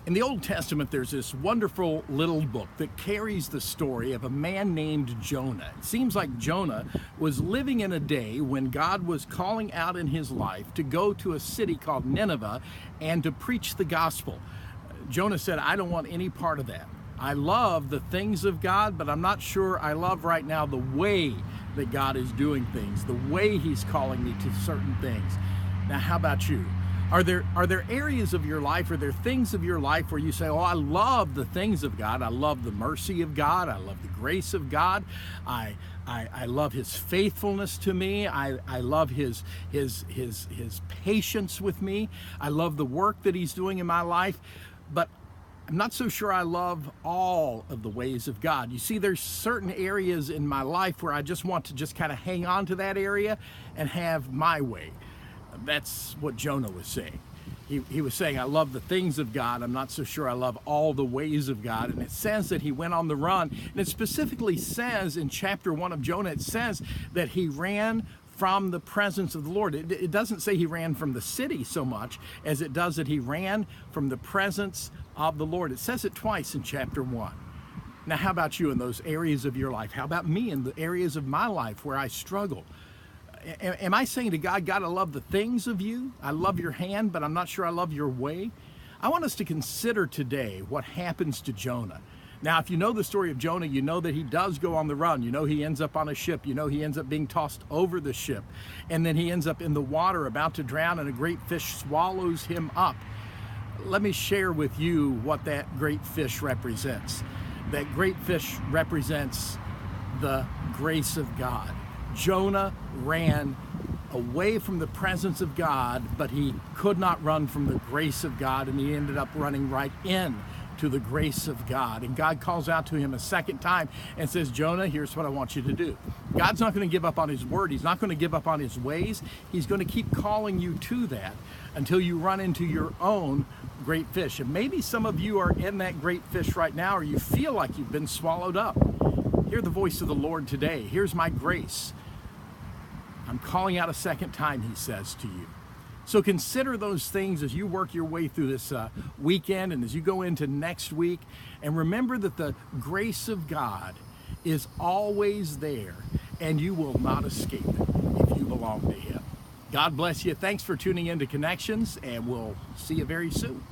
In the Old Testament, there's this wonderful little book that carries the story of a man named Jonah. It seems like Jonah was living in a day when God was calling out in his life to go to a city called Nineveh and to preach the gospel. Jonah said, I don't want any part of that. I love the things of God, but I'm not sure I love right now the way that God is doing things, the way He's calling me to certain things. Now, how about you? Are there areas of your life, are there things of your life where you say, oh, I love the things of God. I love the mercy of God. I love the grace of God. I love His faithfulness to me. I love His patience with me. I love the work that He's doing in my life. But I'm not so sure I love all of the ways of God. You see, there's certain areas in my life where I just want to just kind of hang on to that area and have my way. That's what Jonah was saying. He was saying, I love the things of God. I'm not so sure I love all the ways of God. And it says that he went on the run. And it specifically says in chapter 1 of Jonah, it says that he ran from the presence of the Lord. It doesn't say he ran from the city so much as it does that he ran from the presence of the Lord. It says it twice in chapter 1. Now, how about you in those areas of your life? How about me in the areas of my life where I struggle? Am I saying to God, God, I love the things of you. I love your hand, but I'm not sure I love your way. I want us to consider today what happens to Jonah. Now, if you know the story of Jonah, you know that he does go on the run. You know he ends up on a ship. You know he ends up being tossed over the ship. And then he ends up in the water about to drown, and a great fish swallows him up. Let me share with you what that great fish represents. That great fish represents the grace of God. Jonah ran away from the presence of God, but he could not run from the grace of God, and he ended up running right in to the grace of God. And God calls out to him a second time and says, Jonah, here's what I want you to do. God's not going to give up on His word. He's not going to give up on His ways. He's going to keep calling you to that until you run into your own great fish. And maybe some of you are in that great fish right now, or you feel like you've been swallowed up. Hear the voice of the Lord today. Here's my grace. I'm calling out a second time, He says to you. So consider those things as you work your way through this weekend and as you go into next week. And remember that the grace of God is always there, and you will not escape it if you belong to Him. God bless you. Thanks for tuning in to Connections, and we'll see you very soon.